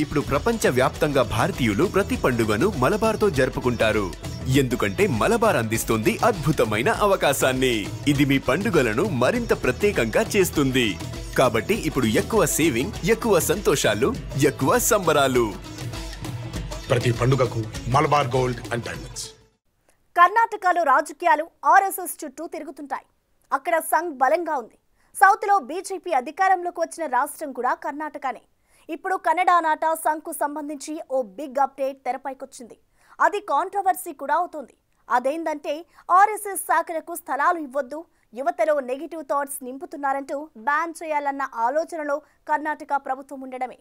ఇప్పుడు ప్రపంచవ్యాప్తంగా భారతీయులు ప్రతి పండుగను మలబార్తో జరుపుకుంటారు. ఎందుకంటే మలబార్ అందిస్తుంది అద్భుతమైన అవకాశాన్ని. ఇది మీ పండుగలను మరింత ప్రత్యేకంగా చేస్తుంది. కాబట్టి ఇప్పుడు ఎక్కువ సేవింగ్, ఎక్కువ సంతోషాలు, ఎక్కువ సంబరాలు. ప్రతి పండుగకు మలబార్ గోల్డ్ అండ్ డైమండ్స్. కర్ణాటకలో రాజకీయాలు ఆర్ఎస్ఎస్ చుట్టూ తిరుగుతుంటాయి. అక్కడ సంఘ్ బలంగా ఉంది. సౌత్లో బీజేపీ అధికారంలోకి వచ్చిన రాష్ట్రం కూడా కర్ణాటకనే. ఇప్పుడు కన్నడ నాట సంఘ్కు సంబంధించి ఓ బిగ్ అప్డేట్ తెరపైకొచ్చింది. అది కాంట్రవర్సీ కూడా అవుతుంది. అదేంటంటే ఆర్ఎస్ఎస్ శాఖలకు స్థలాలు ఇవ్వొద్దు, యువతలో నెగిటివ్ థాట్స్ నింపుతున్నారంటూ బ్యాన్ చేయాలన్న ఆలోచనలో కర్ణాటక ప్రభుత్వం ఉండడమే.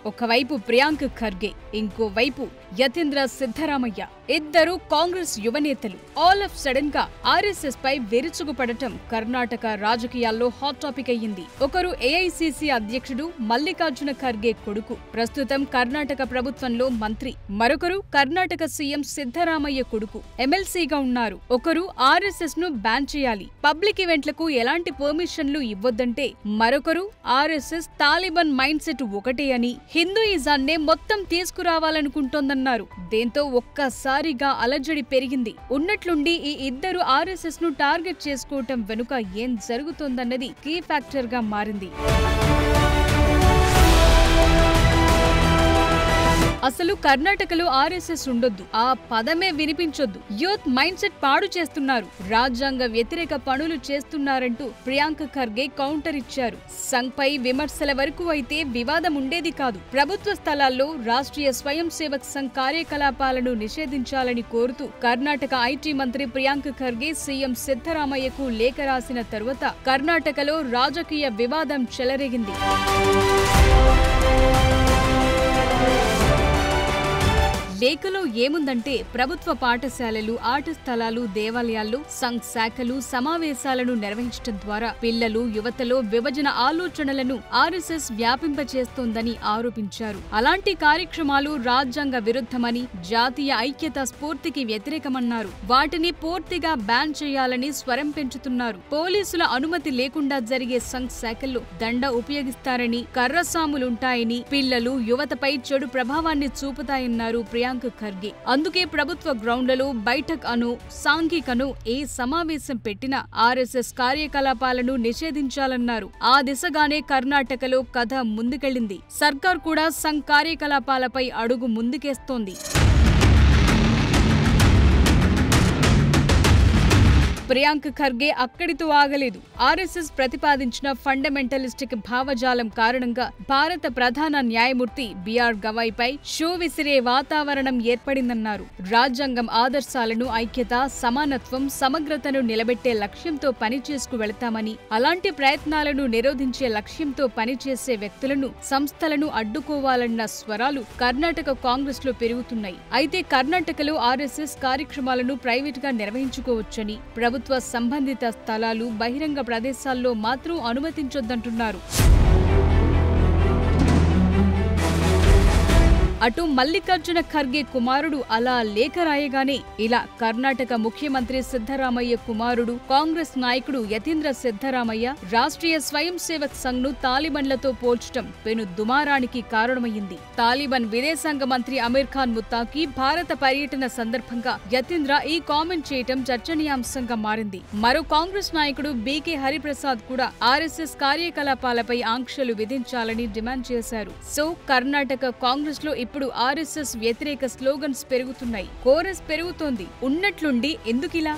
ఒకవైపు ప్రియాంక ఖర్గే, ఇంకోవైపు యతీంద్ర సిద్ధరామయ్య, ఇద్దరు కాంగ్రెస్ యువనేతలు ఆల్ ఆఫ్ సడన్ గా ఆర్ఎస్ఎస్ పై విరుచుకుపడటం కర్ణాటక రాజకీయాల్లో హాట్ టాపిక్ అయ్యింది. ఒకరు ఏఐసీసీ అధ్యక్షుడు మల్లికార్జున ఖర్గే కొడుకు, ప్రస్తుతం కర్ణాటక ప్రభుత్వంలో మంత్రి. మరొకరు కర్ణాటక సీఎం సిద్ధరామయ్య కొడుకు, ఎమ్మెల్సీగా ఉన్నారు. ఒకరు ఆర్ఎస్ఎస్ ను బ్యాన్ చేయాలి, పబ్లిక్ ఈవెంట్లకు ఎలాంటి పర్మిషన్లు ఇవ్వొద్దంటే, మరొకరు ఆర్ఎస్ఎస్ తాలిబాన్ మైండ్ సెట్ ఒకటే అని హిందూయిజాన్నే మొత్తం తీసుకురావాలనుకుంటోందన్నారు. దీంతో ఒక్కసారిగా అలజడి పెరిగింది. ఉన్నట్లుండి ఈ ఇద్దరు ఆర్ఎస్ఎస్ ను టార్గెట్ చేసుకోవటం వెనుక ఏం జరుగుతోందన్నది కీ ఫ్యాక్టర్ గా మారింది. అసలు కర్ణాటకలో ఆర్ఎస్ఎస్ ఉండొద్దు, ఆ పదమే వినిపించొద్దు, యూత్ మైండ్ సెట్ పాడు చేస్తున్నారు, రాజ్యాంగ వ్యతిరేక పనులు చేస్తున్నారంటూ ప్రియాంక ఖర్గే కౌంటర్ ఇచ్చారు. సంఘ్ పై విమర్శల వరకు అయితే వివాదం ఉండేది కాదు. ప్రభుత్వ స్థలాల్లో రాష్ట్రీయ స్వయం సేవక్ సంఘ్ కార్యకలాపాలను నిషేధించాలని కోరుతూ కర్ణాటక ఐటీ మంత్రి ప్రియాంక ఖర్గే సీఎం సిద్ధరామయ్యకు లేఖ రాసిన తరువాత కర్ణాటకలో రాజకీయ వివాదం చెలరేగింది. లేఖలో ఏముందంటే, ప్రభుత్వ పాఠశాలలు, ఆట స్థలాలు, దేవాలయాల్లో సంఘ్ శాఖలు సమావేశాలను నిర్వహించడం ద్వారా పిల్లలు, యువతలో విభజన ఆలోచనలను ఆర్ఎస్ఎస్ వ్యాపింపచేస్తోందని ఆరోపించారు. అలాంటి కార్యక్రమాలు రాజ్యాంగ విరుద్ధమని, జాతీయ ఐక్యత స్ఫూర్తికి వ్యతిరేకమన్నారు. వాటిని పూర్తిగా బ్యాన్ చేయాలని స్వరం పెంచుతున్నారు. పోలీసుల అనుమతి లేకుండా జరిగే సంఘ్ శాఖల్లో దండ ఉపయోగిస్తారని, కర్రసాములుంటాయని, పిల్లలు, యువతపై చెడు ప్రభావాన్ని చూపుతాయన్నారు ప్రియాంక ఖర్గే. అందుకే ప్రభుత్వ గ్రౌండ్లలో బైఠక్ అను, సాంఘిక్ అను ఏ సమావేశం పెట్టినా ఆర్ఎస్ఎస్ కార్యకలాపాలను నిషేధించాలన్నారు. ఆ దిశగానే కర్ణాటకలో కథ ముందుకెళ్లింది. సర్కార్ కూడా సంఘ్ కార్యకలాపాలపై అడుగు ముందుకేస్తోంది. ప్రియాంక ఖర్గే అక్కడితో ఆగలేదు. ఆర్ఎస్ఎస్ ప్రతిపాదించిన ఫండమెంటలిస్టిక్ భావజాలం కారణంగా భారత ప్రధాన న్యాయమూర్తి బిఆర్ గవాయ్పై షో విసిరే వాతావరణం ఏర్పడిందన్నారు. రాజ్యాంగం ఆదర్శాలను, ఐక్యత, సమానత్వం, సమగ్రతను నిలబెట్టే లక్ష్యంతో పనిచేసుకు వెళతామని, అలాంటి ప్రయత్నాలను నిరోధించే లక్ష్యంతో పనిచేసే వ్యక్తులను, సంస్థలను అడ్డుకోవాలన్న స్వరాలు కర్ణాటక కాంగ్రెస్ లో పెరుగుతున్నాయి. అయితే కర్ణాటకలో ఆర్ఎస్ఎస్ కార్యక్రమాలను ప్రైవేట్ గా నిర్వహించుకోవచ్చని, ప్రభుత్వ సంబంధిత స్థలాలు, బహిరంగ ప్రదేశాల్లో మాత్రం అనుమతించొద్దంటున్నారు. అటు మల్లికార్జున ఖర్గే కుమారుడు అలా లేఖ రాయగానే ఇలా కర్ణాటక ముఖ్యమంత్రి సిద్ధరామయ్య కుమారుడు, కాంగ్రెస్ నాయకుడు యతీంద్ర సిద్ధరామయ్య రాష్ట్రీయ స్వయం సేవక్ సంఘ్ ను తాలిబాన్లతో పోల్చడం పెను దుమారానికి కారణమయ్యింది. తాలిబాన్ విదేశాంగ మంత్రి అమీర్ ఖాన్ ముత్తాకి భారత పర్యటన సందర్భంగా యతీంద్ర ఈ కామెంట్ చేయటం చర్చనీయాంశంగా మారింది. మరో కాంగ్రెస్ నాయకుడు బీకే హరిప్రసాద్ కూడా ఆర్ఎస్ఎస్ కార్యకలాపాలపై ఆంక్షలు విధించాలని డిమాండ్ చేశారు. సో కర్ణాటక కాంగ్రెస్ లో ఇప్పుడు ఆర్ఎస్ఎస్ వ్యతిరేక స్లోగన్స్ పెరుగుతున్నాయి, కోరస్ పెరుగుతోంది. ఉన్నట్లుండి ఎందుకిలా?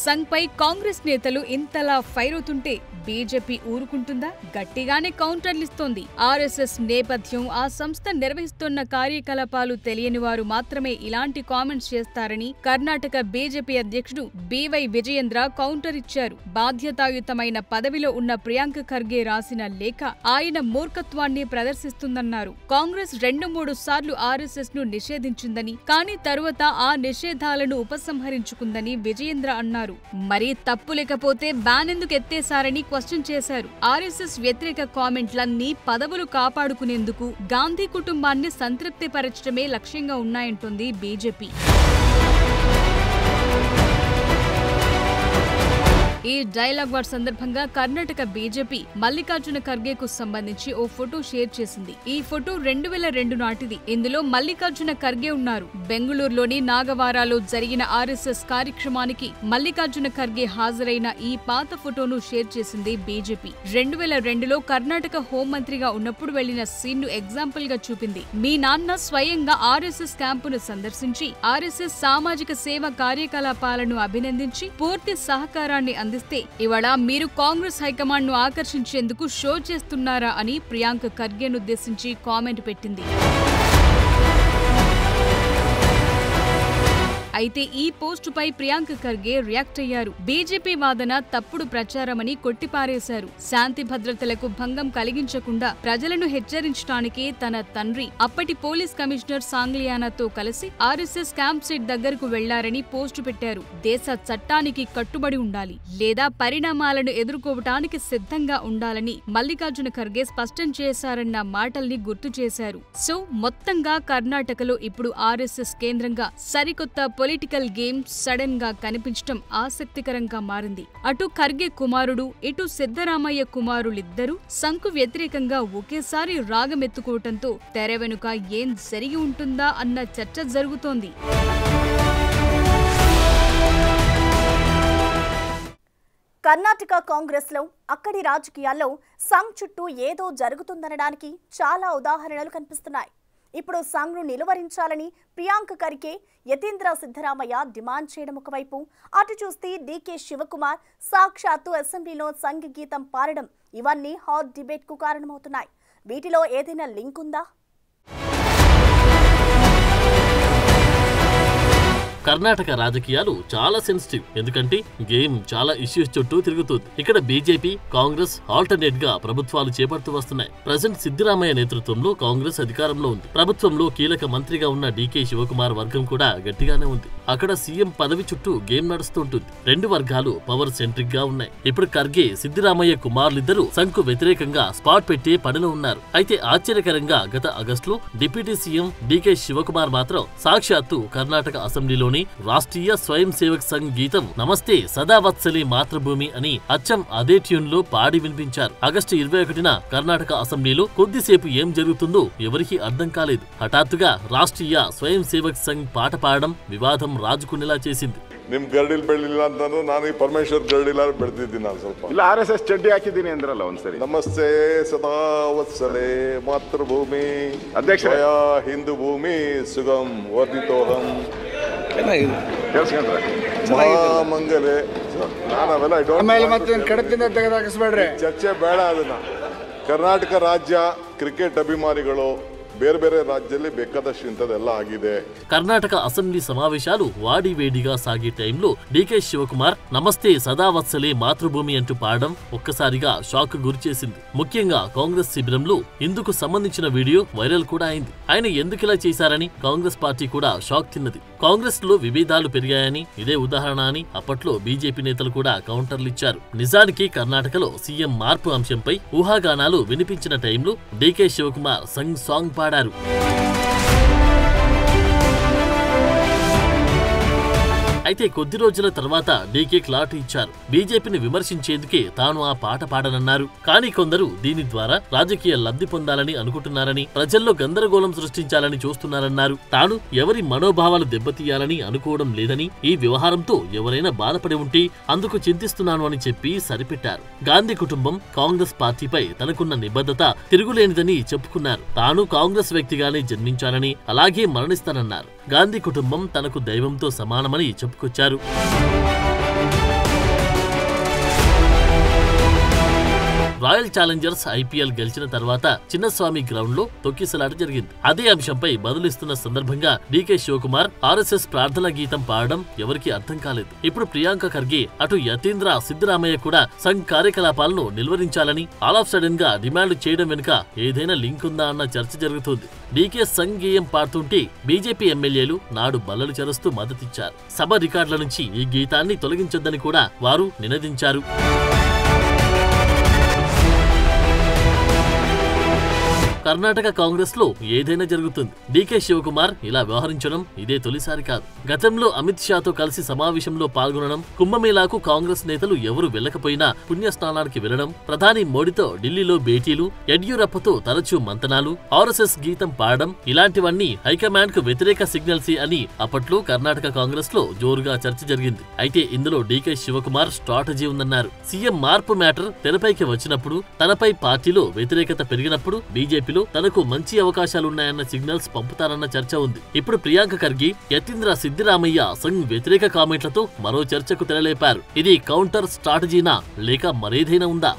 సంఘ్ పై కాంగ్రెస్ నేతలు ఇంతలా ఫైర్ అవుతుంటే బీజేపీ ఊరుకుంటుందా? గట్టిగానే కౌంటర్లిస్తోంది. ఆర్ఎస్ఎస్ నేపథ్యం, ఆ సంస్థ నిర్వహిస్తున్న కార్యకలాపాలు తెలియని వారు మాత్రమే ఇలాంటి కామెంట్స్ చేస్తారని కర్ణాటక బీజేపీ అధ్యక్షుడు బివై విజయేంద్ర కౌంటర్ ఇచ్చారు. బాధ్యతాయుతమైన పదవిలో ఉన్న ప్రియాంక ఖర్గే రాసిన లేఖ ఆయన మూర్ఖత్వాన్ని ప్రదర్శిస్తుందన్నారు. కాంగ్రెస్ 2-3 సార్లు ఆర్ఎస్ఎస్ ను నిషేధించిందని, కానీ తరువాత ఆ నిషేధాలను ఉపసంహరించుకుందని విజయేంద్ర అన్నారు. మరి తప్పు లేకపోతే బ్యాన్ ఎందుకు ఎత్తేశారని క్వశ్చన్ చేశారు. ఆర్ఎస్ఎస్ వ్యతిరేక కామెంట్లన్నీ పదవులు కాపాడుకునేందుకు, గాంధీ కుటుంబాన్ని సంతృప్తిపరచడమే లక్ష్యంగా ఉన్నాయంటోంది బీజేపీ. ఈ డైలాగ్ వార్ సందర్భంగా కర్ణాటక బీజేపీ మల్లికార్జున ఖర్గేకు సంబంధించి ఓ ఫోటో షేర్ చేసింది. ఈ ఫోటో 2002 నాటిది. ఇందులో మల్లికార్జున ఖర్గే ఉన్నారు. బెంగళూరులోని నాగవారాలో జరిగిన ఆర్ఎస్ఎస్ కార్యక్రమానికి మల్లికార్జున ఖర్గే హాజరైన ఈ పాత ఫోటోను షేర్ చేసింది బీజేపీ. 2002లో కర్ణాటక హోంమంత్రిగా ఉన్నప్పుడు వెళ్లిన సీన్ ను ఎగ్జాంపుల్ గా చూపింది. మీ నాన్న స్వయంగా ఆర్ఎస్ఎస్ క్యాంపును సందర్శించి ఆర్ఎస్ఎస్ సామాజిక సేవ కార్యకలాపాలను అభినందించి పూర్తి సహకారాన్ని అందిస్తే ఇవాళ మీరు కాంగ్రెస్ హైకమాండ్ ను ఆకర్షించేందుకు షో చేస్తున్నారా అని ప్రియాంక ఖర్గేను ఉద్దేశించి కామెంట్ పెట్టింది. అయితే ఈ పోస్టుపై ప్రియాంక ఖర్గే రియాక్ట్ అయ్యారు. బీజేపీ వాదన తప్పుడు ప్రచారమని కొట్టిపారేశారు. శాంతి భద్రతలకు భంగం కలిగించకుండా ప్రజలను హెచ్చరించడానికి తన తండ్రి అప్పటి పోలీస్ కమిషనర్ సాంగ్లియానాతో కలిసి ఆర్ఎస్ఎస్ క్యాంప్ సైట్ దగ్గరకు వెళ్లారని పోస్టు పెట్టారు. దేశ చట్టానికి కట్టుబడి ఉండాలి లేదా పరిణామాలను ఎదుర్కోవటానికి సిద్ధంగా ఉండాలని మల్లికార్జున ఖర్గే స్పష్టం చేశారన్న మాటల్ని గుర్తు చేశారు. సో మొత్తంగా కర్ణాటకలో ఇప్పుడు ఆర్ఎస్ఎస్ కేంద్రంగా సరికొత్త పొలిటికల్ గేమ్ సడన్ గా కనిపించడం ఆసక్తికరంగా మారింది. అటు ఖర్గే కుమారుడు ఇటు సిద్ధరామయ్య కుమారులిద్దరూ సంకు వ్యతిరేకంగా ఒకేసారి రాగమెత్తుకోవటంతో తెర వెనుక ఏం జరిగి ఉంటుందా అన్న చర్చ జరుగుతోంది. కర్ణాటక కాంగ్రెస్ లో అక్కడి రాజకీయాల్లో సంఘ్ చుట్టూ ఏదో జరుగుతుందనడానికి చాలా ఉదాహరణలు కనిపిస్తున్నాయి. ఇప్పుడు సంఘ్ను నిలువరించాలని ప్రియాంక ఖర్గే, యతీంద్ర సిద్ధరామయ్య డిమాండ్ చేయడం ఒకవైపు, అటు చూస్తే డీకే శివకుమార్ సాక్షాత్తు అసెంబ్లీలో సంఘ్ గీతం పాడడం ఇవన్నీ హాట్ డిబేట్ కు కారణమవుతున్నాయి. వీటిలో ఏదైనా లింక్ ఉందా? కర్ణాటక రాజకీయాలు చాలా సెన్సిటివ్. ఎందుకంటే గేమ్ చాలా ఇష్యూస్ చుట్టూ తిరుగుతుంది. ఇక్కడ బీజేపీ, కాంగ్రెస్ ఆల్టర్నేట్ గా ప్రభుత్వాలు చేపడుతూ వస్తున్నాయి. ప్రెసిడెంట్ సిద్ధరామయ్య నేతృత్వంలో కాంగ్రెస్ అధికారంలో ఉంది. ప్రభుత్వంలో కీలక మంత్రిగా ఉన్న డీకే శివకుమార్ వర్గం కూడా గట్టిగానే ఉంది. అక్కడ సీఎం పదవి చుట్టూ గేమ్ నడుస్తుంటుంది. రెండు వర్గాలు పవర్ సెంట్రిక్ గా ఉన్నాయి. ఇప్పుడు ఖర్గే, సిద్ధరామయ్య కుమారులిద్దరూ సంఘ్కు వ్యతిరేకంగా స్పాట్ పెట్టే పనిలో ఉన్నారు. అయితే ఆశ్చర్యకరంగా గత ఆగస్టులో డిప్యూటీ సీఎం డీకే శివకుమార్ మాత్రం సాక్షాత్తు కర్ణాటక అసెంబ్లీలో రాష్ట్రీయ స్వయం సేవక్ సంఘ్ గీతం నమస్తే సదావత్సలే మాతృభూమి అని అచ్చం అదే ట్యూన్ లో పాడి వినిపించారు. ఆగస్టు 21న కర్ణాటక అసెంబ్లీలో కొద్దిసేపు ఏం జరుగుతుందో ఎవరికీ అర్థం కాలేదు. హఠాత్తుగా రాష్ట్రీయ స్వయం సేవక్ సంఘ్ పాట పాడడం వివాదం రాజుకునేలా చేసింది. ನಿಮ್ ಗರಡಿಲ್ ಬೆಳಿಲ್ಲ ಅಂತಂದ್ರೆ ನಾನು ಈ ಪರಮೇಶ್ವರ್ ಗರಡಿಲ್ಲ ಬೆಳೆದಿದ್ದೀನಿ. ನಾನು ಸ್ವಲ್ಪ ಇಲ್ಲ RSS ಚಡ್ಡಿ ಹಾಕಿದ್ದೀನಿ ಅಂದ್ರಲ್ಲ ಒಂದ್ಸರಿ. ನಮಸ್ತೆ ಸದಾ ವತ್ಸಲೆ ಮಾತೃಭೂಮಿ ಅಧ್ಯಕ್ಷ ಹಿಂದೂ ಭೂಮಿ ಸುಗಮ್ ವರ್ಧಿತೋಹಂ ಕೇಳಿಸ್ಕೊಂಡ್ರೆ ಮಹಾಮಂಗಲೆ. ನಾನು ಅವೆಲ್ಲ ಕಡತಿಂದ ತೆಗೆದಾಕಿಸ್ಬೇಡ್ರಿ, ಚರ್ಚೆ ಬೇಡ. ಅದನ್ನ ಕರ್ನಾಟಕ ರಾಜ್ಯ ಕ್ರಿಕೆಟ್ ಅಭಿಮಾನಿಗಳು ಬೇರೆ ಬೇರೆ ರಾಜ್ಯದಲ್ಲಿ ಬೇಕಾದಷ್ಟು ಇಂಥದೆಲ್ಲ ಆಗಿದೆ. కర్ణాటక అసెంబ్లీ సమావేశాలు వాడివేడిగా సాగే టైంలో డీకే శివకుమార్ నమస్తే సదావత్సలే మాతృభూమి అంటూ పాడడం ఒక్కసారిగా షాక్ గురిచేసింది. ముఖ్యంగా కాంగ్రెస్ శిబిరంలో ఇందుకు సంబంధించిన వీడియో వైరల్ కూడా అయింది. ఆయన ఎందుకిలా చేశారని కాంగ్రెస్ పార్టీ కూడా షాక్ తిన్నది. కాంగ్రెస్ లో విభేదాలు పెరిగాయని ఇదే ఉదాహరణ అని అప్పట్లో బీజేపీ నేతలు కూడా కౌంటర్లిచ్చారు. నిజానికి కర్ణాటకలో సీఎం మార్పు అంశంపై ఊహాగానాలు వినిపించిన టైంలో డీకే శివకుమార్ సంఘ్ సాంగ్ పాడారు. అయితే కొద్ది రోజుల తర్వాత డీకే క్లాట్ ఇచ్చారు. బీజేపీని విమర్శించేందుకే తాను ఆ పాట పాడనన్నారు. కానీ కొందరు దీని ద్వారా రాజకీయ లబ్ధి పొందాలని అనుకుంటున్నారని, ప్రజల్లో గందరగోళం సృష్టించాలని చూస్తున్నారన్నారు. తాను ఎవరి మనోభావాలు దెబ్బతీయాలని అనుకోవడం లేదని, ఈ వ్యవహారంతో ఎవరైనా బాధపడి ఉంటే అందుకు చింతిస్తున్నాను అని చెప్పి సరిపెట్టారు. గాంధీ కుటుంబం కాంగ్రెస్ పార్టీపై తనకున్న నిబద్ధత తిరుగులేనిదని చెప్పుకున్నారు. తాను కాంగ్రెస్ వ్యక్తిగానే జన్మించానని, అలాగే మరణిస్తానన్నారు. గాంధీ కుటుంబం తనకు దైవంతో సమానమని చెప్పుకొచ్చారు. రాయల్ ఛాలెంజర్స్ IPL గెలిచిన తర్వాత చిన్నస్వామి గ్రౌండ్ లో తొక్కిసలాట జరిగింది. అదే అంశంపై బదులిస్తున్న సందర్భంగా డీకే శివకుమార్ RSS ప్రార్థన గీతం పాడడం ఎవరికీ అర్థం కాలేదు. ఇప్పుడు ప్రియాంక ఖర్గే, అటు యతీంద్ర సిద్ధరామయ్య కూడా సంఘ్ కార్యకలాపాలను నిలువరించాలని ఆల్ ఆఫ్ సడన్ గా డిమాండ్ చేయడం వెనుక ఏదైనా లింక్ ఉందా అన్న చర్చ జరుగుతోంది. డీకే సంఘ్ గేయం పాడుతుంటే బీజేపీ ఎమ్మెల్యేలు నాడు బల్లలు చెరుస్తూ మద్దతిచ్చారు. సభ రికార్డుల నుంచి ఈ గీతాన్ని తొలగించొద్దని కూడా వారు నినదించారు. కర్ణాటక కాంగ్రెస్ లో ఏదైనా జరుగుతుంది. డీకే శివకుమార్ ఇలా వ్యవహరించడం ఇదే తొలిసారి కాదు. గతంలో అమిత్ షాతో కలిసి సమావేశంలో పాల్గొనడం, కుంభమేళాకు కాంగ్రెస్ నేతలు ఎవరు వెళ్లకపోయినా పుణ్యస్నానానికి వెళ్లడం, ప్రధాని మోడీతో ఢిల్లీలో భేటీలు, యడ్యూరప్పతో తరచూ మంతనాలు, ఆర్ఎస్ఎస్ గీతం పాడడం ఇలాంటివన్నీ హైకమాండ్ కు వ్యతిరేక సిగ్నల్స్ అని అప్పట్లో కర్ణాటక కాంగ్రెస్ లో జోరుగా చర్చ జరిగింది. అయితే ఇందులో డీకే శివకుమార్ స్ట్రాటజీ ఉందన్నారు. సీఎం మార్పు మ్యాటర్ తెరపైకి వచ్చినప్పుడు, తనపై పార్టీలో వ్యతిరేకత పెరిగినప్పుడు బీజేపీలో తనకు మంచి అవకాశాలున్నాయన్న సిగ్నల్స్ పంపుతారన్న చర్చ ఉంది. ఇప్పుడు ప్రియాంక ఖర్గే, యతీంద్ర సిద్దిరామయ్య సంఘ్ వ్యతిరేక కామెంట్లతో మరో చర్చకు తెరలేపారు. ఇది కౌంటర్ స్ట్రాటజీనా లేక మరేదైనా ఉందా?